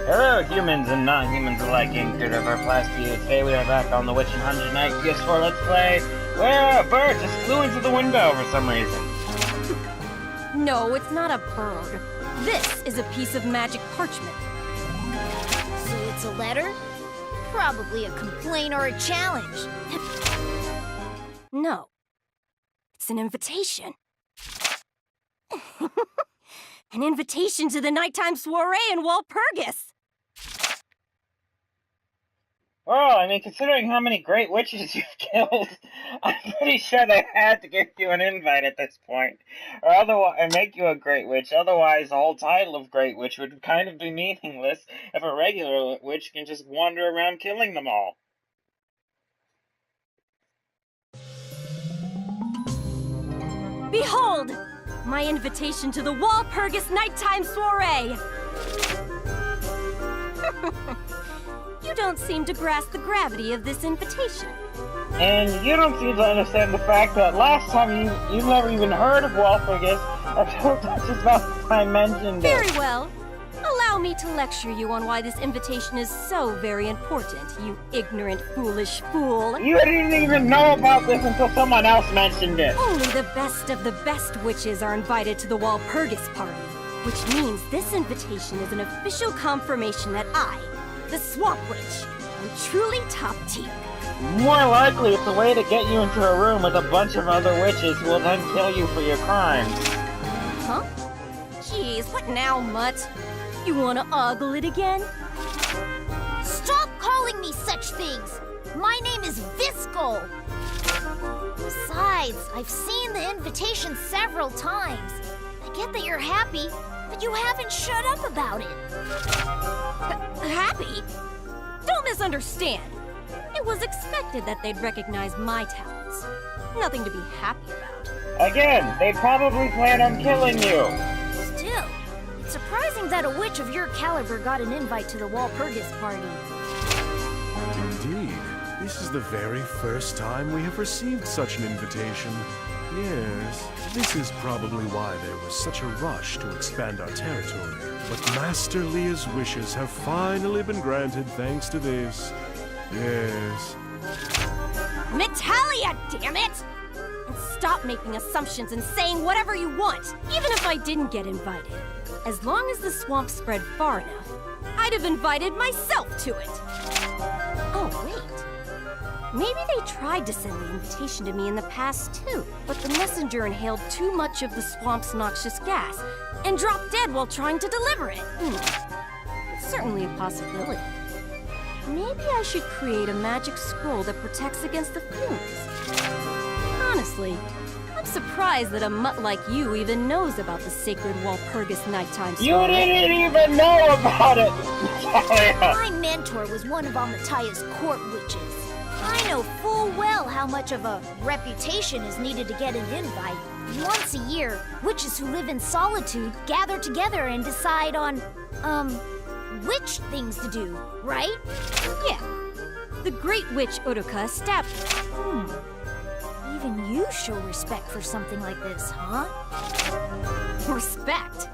Hello, humans and non-humans alike, and good of our class to you. Today we are back on the Witch and 100 Night PS4 Let's Play, where a bird just flew into the window for some reason. No, it's not a bird. This is a piece of magic parchment. So it's a letter? Probably a complaint or a challenge. No. It's an invitation. An invitation to the nighttime soiree in Walpurgis. Well, I mean, considering how many great witches you've killed, I'm pretty sure they had to give you an invite at this point. Or otherwise, and make you a great witch. Otherwise, the whole title of great witch would kind of be meaningless if a regular witch can just wander around killing them all. Behold! My invitation to the Walpurgis nighttime soiree! You don't seem to grasp the gravity of this invitation. And you don't seem to understand the fact that last time you never even heard of Walpurgis until just about the time mentioned it. Very well. Allow me to lecture you on why this invitation is so very important, you ignorant, foolish fool. You didn't even know about this until someone else mentioned it. Only the best of the best witches are invited to the Walpurgis party, which means this invitation is an official confirmation that I, the Swamp Witch, am truly top tier. More likely, it's a way to get you into a room with a bunch of other witches who will then kill you for your crimes. Huh? Jeez, what now, Mutt? You wanna ogle it again? Stop calling me such things! My name is Visco! Besides, I've seen the invitation several times. I get that you're happy, but you haven't shut up about it. Happy? Don't misunderstand. It was expected that they'd recognize my talents. Nothing to be happy about. Again, they probably plan on killing you. Still, it's surprising that a witch of your caliber got an invite to the Walpurgis party. Indeed. This is the very first time we have received such an invitation. Yes, this is probably why there was such a rush to expand our territory. But Master Leah's wishes have finally been granted thanks to this. Yes. Metalia, damn it! And stop making assumptions and saying whatever you want, even if I didn't get invited. As long as the swamp spread far enough, I'd have invited myself to it. Oh, wait. Maybe they tried to send the invitation to me in the past, too. But the messenger inhaled too much of the swamp's noxious gas and dropped dead while trying to deliver it. It's certainly a possibility. Maybe I should create a magic scroll that protects against the fumes. Honestly, I'm surprised that a mutt like you even knows about the sacred Walpurgis nighttime You soiree. didn't even know about it! My mentor was one of Amataya's court witches. I know full well how much of a reputation is needed to get an invite. Once a year, witches who live in solitude gather together and decide on, which things to do, right? Yeah. The Great Witch Uruka established. Even you show respect for something like this, huh? Respect?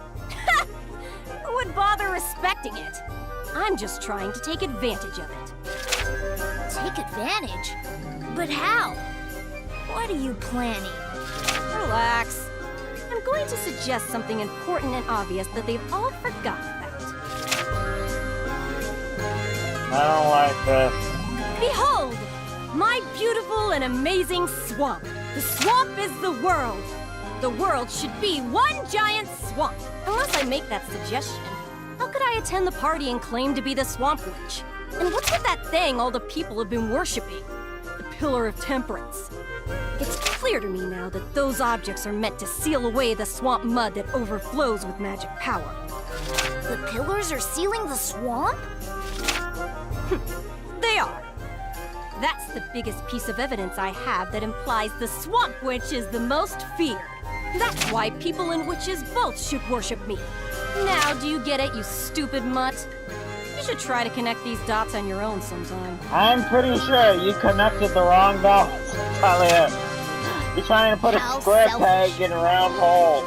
Who would bother respecting it? I'm just trying to take advantage of it. Take advantage? But how? What are you planning? Relax. I'm going to suggest something important and obvious that they've all forgotten about. I don't like this. Behold! My beautiful and amazing swamp. The swamp is the world. The world should be one giant swamp. Unless I make that suggestion, how could I attend the party and claim to be the Swamp Witch? And what's with that thing all the people have been worshipping? The Pillar of Temperance. It's clear to me now that those objects are meant to seal away the swamp mud that overflows with magic power. The pillars are sealing the swamp? They are. That's the biggest piece of evidence I have that implies the Swamp Witch is the most feared. That's why people and witches both should worship me. Now, do you get it, you stupid mutt? You should try to connect these dots on your own sometime. I'm pretty sure you connected the wrong dots, Talia. You're trying to put a How square selfish. peg in a round hole.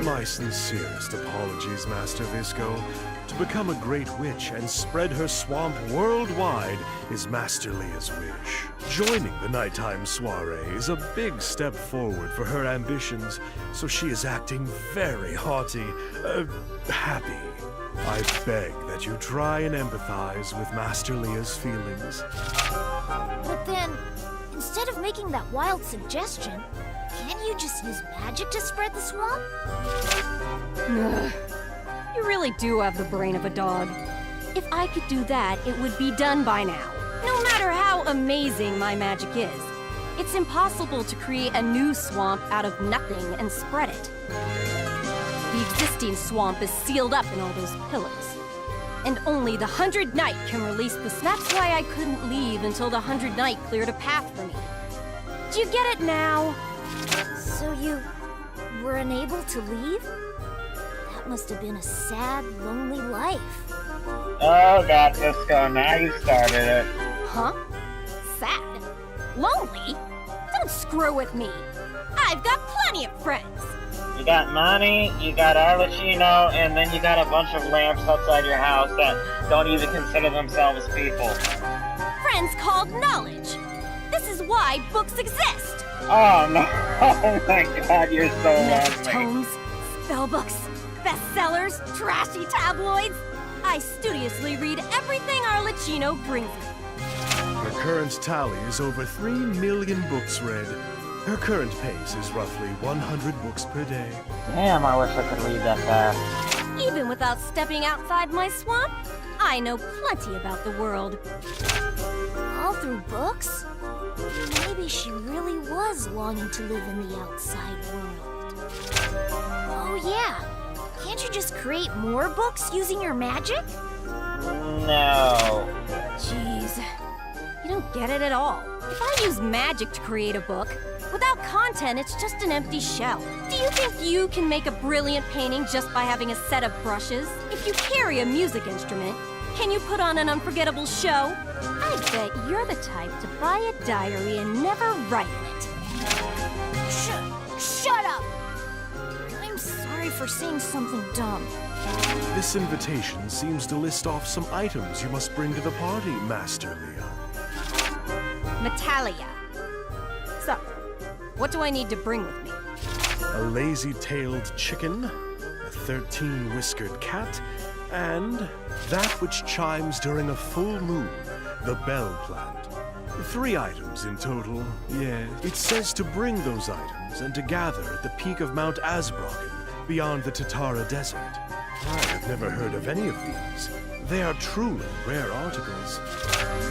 My sincerest apologies, Master Visco. To become a great witch and spread her swamp worldwide is Master Leah's wish. Joining the nighttime soiree is a big step forward for her ambitions, so she is acting very haughty, happy. I beg that you try and empathize with Master Leah's feelings. But then, instead of making that wild suggestion, can't you just use magic to spread the swamp? Ugh. You really do have the brain of a dog. If I could do that, it would be done by now. No matter how amazing my magic is, it's impossible to create a new swamp out of nothing and spread it. The existing swamp is sealed up in all those pillars. And only the 100 Knight can release the... That's why I couldn't leave until the 100 Knight cleared a path for me. Do you get it now? So you were unable to leave? That must have been a sad, lonely life. Oh god, Disco, now you started it. Huh? Sad? Lonely? Don't screw with me. I've got plenty of friends. You got money, you got Arlecchino, and then you got a bunch of lamps outside your house that don't even consider themselves people. Friends called knowledge. This is why books exist. Oh no, oh my god, you're so Magic lonely. tomes, spellbooks, bestsellers, trashy tabloids. I studiously read everything Arlecchino brings me. Her current tally is over 3 million books read. Her current pace is roughly 100 books per day. Damn, I wish I could read that fast. Even without stepping outside my swamp, I know plenty about the world. All through books? Maybe she really was longing to live in the outside world. Oh yeah, can't you just create more books using your magic? No. Jeez, you don't get it at all. If I use magic to create a book, without content, it's just an empty shell. Do you think you can make a brilliant painting just by having a set of brushes? If you carry a music instrument, can you put on an unforgettable show? I bet you're the type to buy a diary and never write in it. Shut up! I'm sorry for saying something dumb. This invitation seems to list off some items you must bring to the party, Master Leah. Natalia. So, what do I need to bring with me? A lazy-tailed chicken, a 13-whiskered cat, and that which chimes during a full moon, the bell plant. 3 items in total, yes. It says to bring those items and to gather at the peak of Mount Asbrocken, beyond the Tatara Desert. I have never heard of any of these. They are truly rare articles.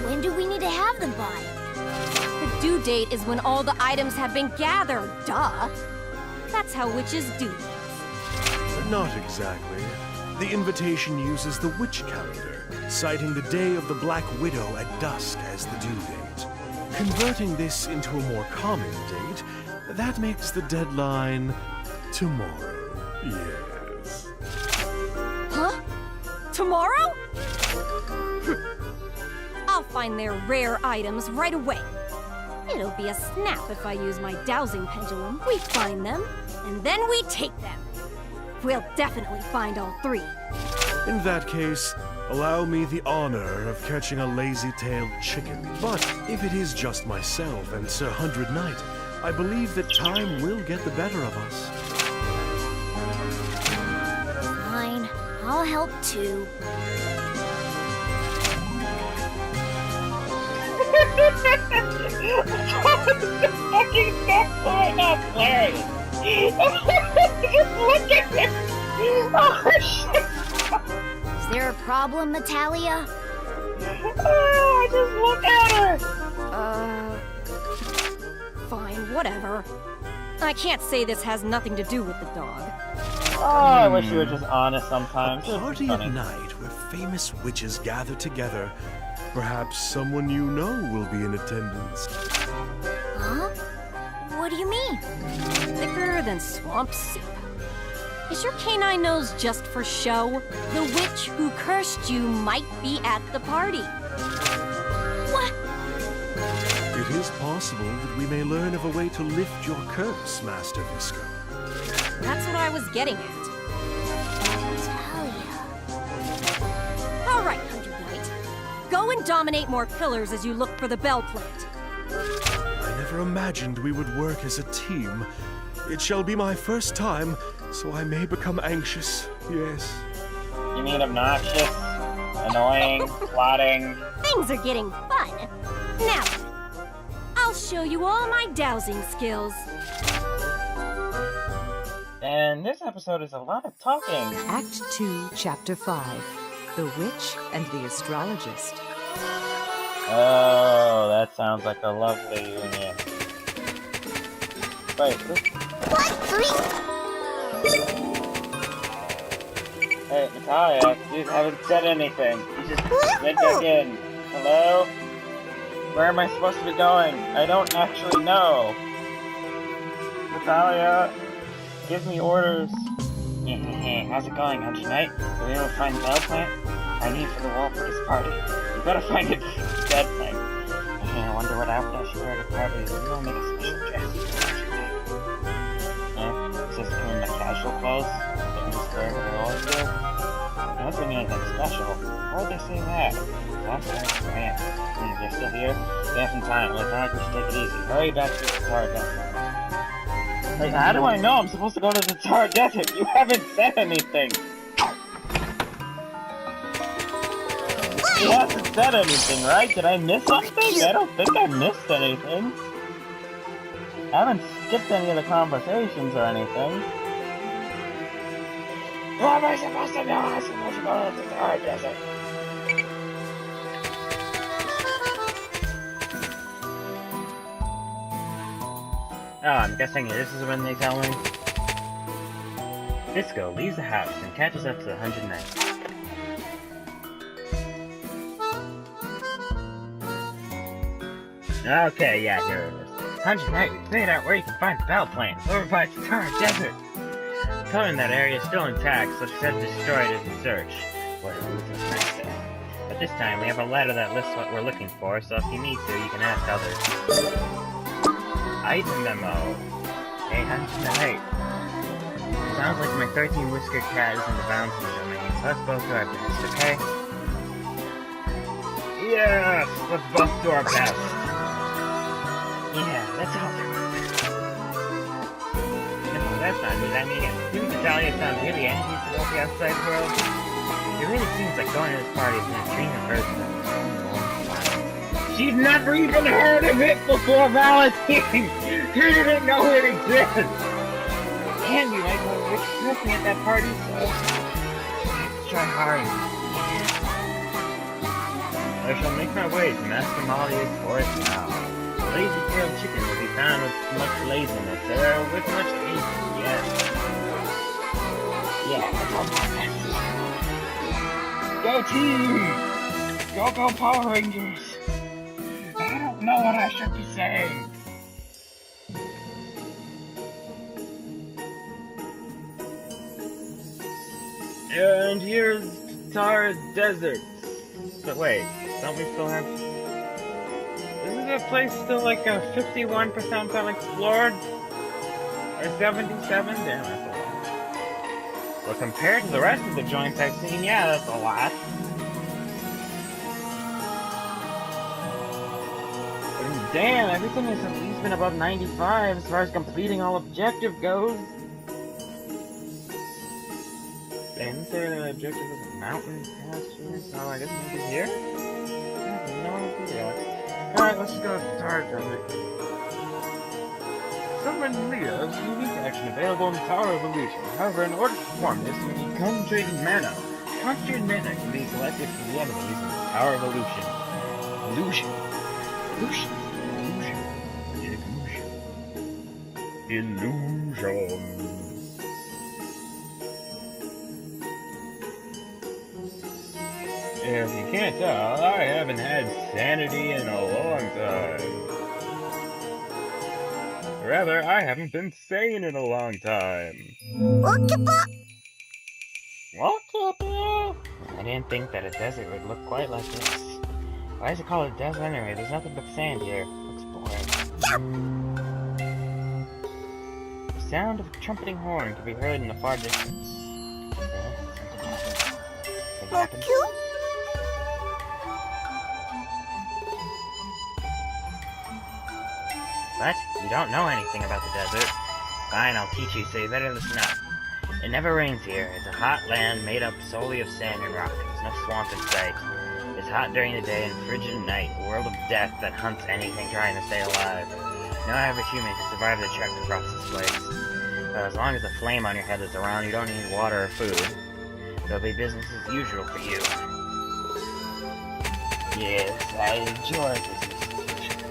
When do we need to have them by? The due date is when all the items have been gathered, duh. That's how witches do things. Not exactly. The invitation uses the witch calendar, citing the day of the Black Widow at dusk as the due date. Converting this into a more common date, that makes the deadline tomorrow. Yes. Huh? Tomorrow? I'll find their rare items right away. It'll be a snap if I use my dowsing pendulum. We find them, and then we take them. We'll definitely find all 3. In that case, allow me the honor of catching a lazy-tailed chicken. But if it is just myself and Sir 100 Knight, I believe that time will get the better of us. Fine, I'll help too. Fucking stuff going up, hilarious. Just look at this. Oh shit. Is there a problem, Natalia? Oh, just look at her. Fine, whatever. I can't say this has nothing to do with the dog. Oh, I wish you were just honest sometimes. A party at night where famous witches gather together. Perhaps someone you know will be in attendance. Huh? What do you mean? Thicker than swamp soup. Is your canine nose just for show? The witch who cursed you might be at the party. What? It is possible that we may learn of a way to lift your curse, Master Visco. That's what I was getting at. Alright, 100 Knight. Go and dominate more pillars as you look for the bell plant. I never imagined we would work as a team. It shall be my first time, so I may become anxious, yes. You mean obnoxious, annoying, plotting? Things are getting fun. Now, I'll show you all my dowsing skills. And this episode is a lot of talking. Act 2, Chapter 5. The Witch and the Astrologist. Oh, that sounds like a lovely union. Wait, hey, Natalia, you haven't said anything. You just went back in. Hello? Where am I supposed to be going? I don't actually know. Natalia, give me orders. How's it going, Hunter Knight? Are we able to find the bell plant? I need for the wall for this party. You better find it dead thing. I wonder what outfit I should wear to the party. We will make a special dress for Hunter Knight. Huh? Is this coming in casual clothes? They can just wear what they always do? I don't think anything special. Why would they say that? Man, they're still here? They have some time. Let's not just take it easy. Hurry back to the Sahara Desert. Wait, how do I know I'm supposed to go to the Sahara Desert? You haven't said anything! He hasn't said anything, right? Did I miss something? I don't think I missed anything. I haven't skipped any of the conversations or anything. What am I supposed to know? I'm supposed to go to the Sahara Desert. Oh, I'm guessing this is when they tell me. Disco leaves the house and catches up to the 100 Knights. Okay, yeah, here it is. 100 Knight, we figured out where you can find the bell plant. It's over by the Sahara Desert. The color in that area is still intact, so she said destroy it as you search. What a ruthless master. But this time, we have a letter that lists what we're looking for, so if you need to, you can ask others. Item memo. Hey, 100 Knight. Sounds like my 13-whiskered cat is in the bouncing domain, so let's both do our best, okay? Yes! Let's both do our best. Yeah, let's hope. No, that's not me, that mean it. Didn't Natalia sound really anxious about the outside world? It really seems like going to this party has been a dream of hers for a long, long time. She's never even heard of it before Valentine! She didn't know it existed! And you might want to with me at that party, so let's try hard. I shall make my way to Master Molly's forest now. Lazy-tailed chicken will be found with much laziness, with much haste, yes. Yeah, that's all my best. Go team! Go Power Rangers! I don't know what I should be saying. And here's Sahara Desert. But wait, don't we still have... Isn't the place still like a 51% unexplored? Or 77? Damn, that's a lot. Well, compared to the rest of the joints I've seen, yeah, that's a lot. And damn, everything has at least been above 95 as far as completing all objective goes. And this area the objective is a mountain pasture, so I guess maybe here? I have no idea. Alright, let's go to the Sahara Desert. Summon Leah's unique action available in Tower Evolution. However, in order to perform this, you need concentrated mana. Concentrated mana can be collected from the enemies in the Tower Evolution. Illusion. If you can't tell, I haven't had sanity in a long time. Rather, I haven't been sane in a long time. I didn't think that a desert would look quite like this. Why is it called a desert anyway? There's nothing but sand here. Looks boring. sound of a trumpeting horn can be heard in the far distance. Something happened. What? You don't know anything about the desert? Fine, I'll teach you, so you better listen up. It never rains here. It's a hot land made up solely of sand and rock. There's no swamp in sight. It's hot during the day and frigid at night, a world of death that hunts anything trying to stay alive. No other human can survive the trek across this place. But as long as the flame on your head is around, you don't need water or food. There'll be business as usual for you. Yes, I enjoy business as usual.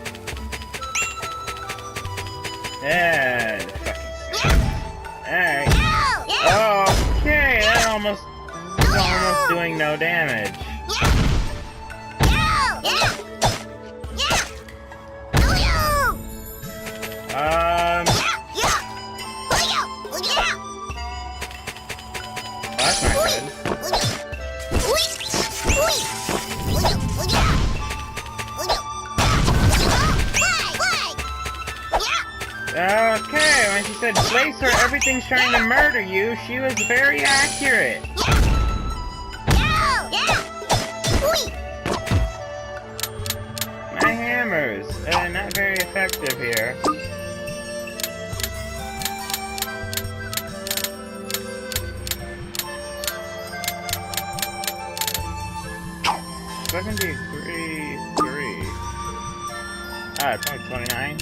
And fucking alright. Okay, that almost is almost doing no damage. That's not good. Okay, when she said place where everything's trying to murder you, she was very accurate. My hammers, not very effective here. It's gonna be 3. Ah, it's only 29.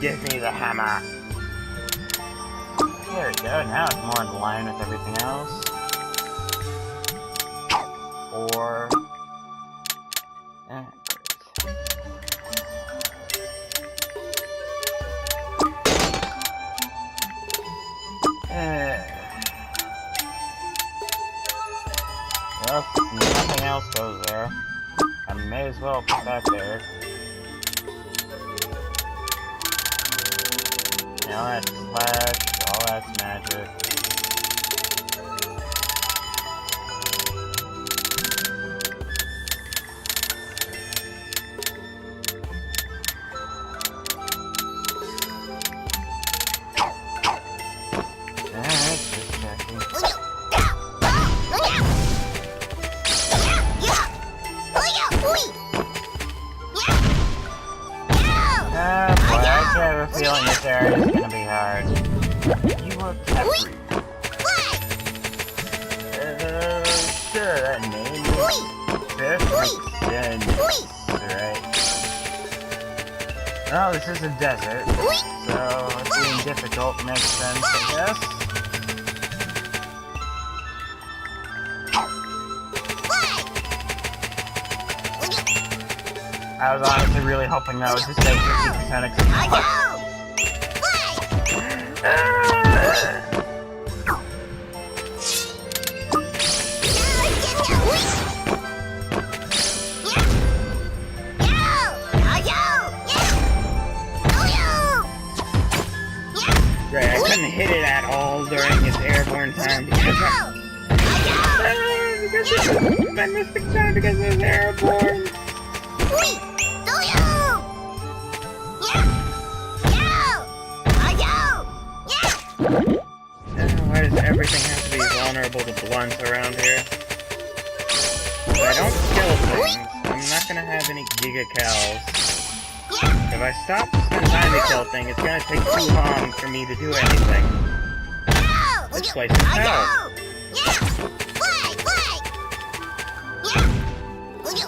Give me the hammer. There we go, now it's more in line with everything else. Or... well, nothing else goes there. I may as well put that there. All that's slash, all that's magic. Feeling this area is gonna be hard. You look every. Sure, that name makes sense. Right. Well, this is a desert, so it being difficult makes sense, I guess. I was honestly really hoping that was just say 50% explode. Right, I couldn't hit it at all during its airborne time because my mystic time because it was airborne. Why does everything have to be vulnerable to blunts around here? If I don't kill things, I'm not gonna have any gigacals. If I stop to spend time to kill things, it's gonna take too long for me to do anything. This place is hell. This is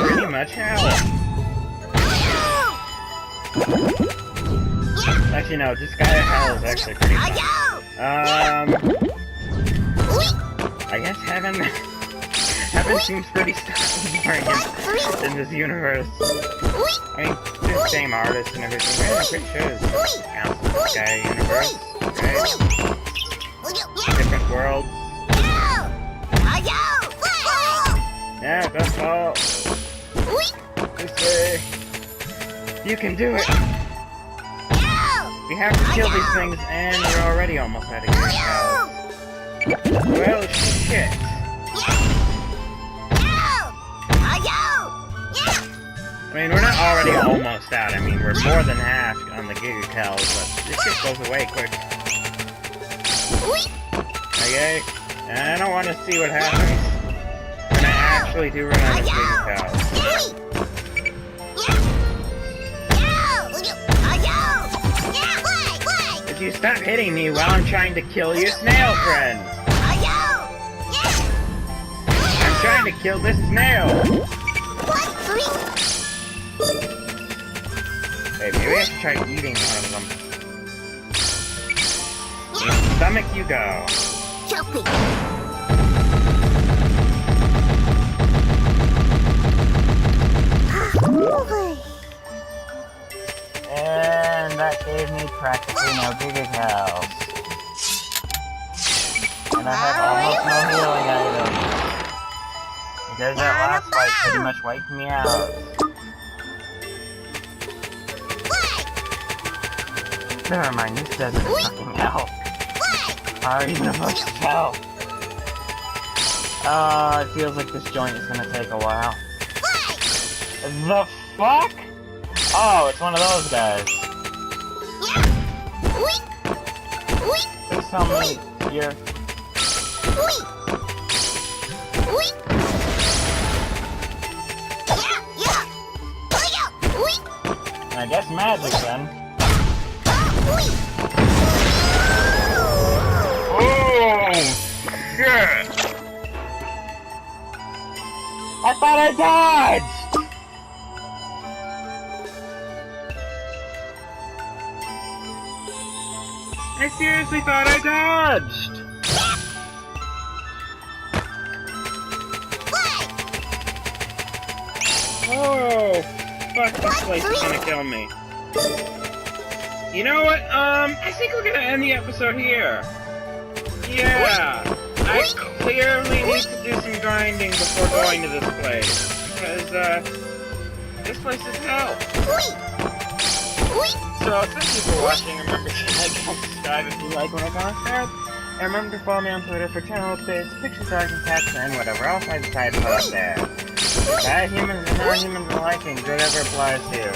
pretty much hell. Actually, no, this guy at hell is actually pretty fun. I guess heaven seems pretty stable in this universe. I mean, they're the same artists and everything, right? I'm pretty sure it's counts as the Sky universe, right? Different worlds. Yeah, that's all. This way. You can do it. We have to kill these things, and we're already almost out of here. Well, shit. I mean, we're not already almost out. I mean, we're more than half on the gigacals, but this shit goes away quick. Okay, and I don't want to see what happens when I actually do run out of gigacals. Could you stop hitting me while I'm trying to kill your snail friend? I'm trying to kill this snail! Hey, maybe I should try eating one of them. In the stomach you go. And that gave me practically no gigacals. And I have almost no healing items. Because that last fight pretty much wiped me out. Never mind, this doesn't fucking help. I already know what to tell. It feels like this joint is gonna take a while. The fuck? Oh, it's one of those guys. Please tell me you're... I guess magic then. Oh, shit! I thought I dodged! I seriously thought I dodged! Oh, fuck, this place is gonna kill me. You know what, I think we're gonna end the episode here. Yeah, I clearly need to do some grinding before going to this place. Because, this place is hell. So, thank you for watching. Remember to like, comment, subscribe if you like what I got there. And remember to follow me on Twitter for channel updates, pictures, art, and text, and whatever else I decide to put up there. Bad humans and non-humans alike, and good ever applies to you.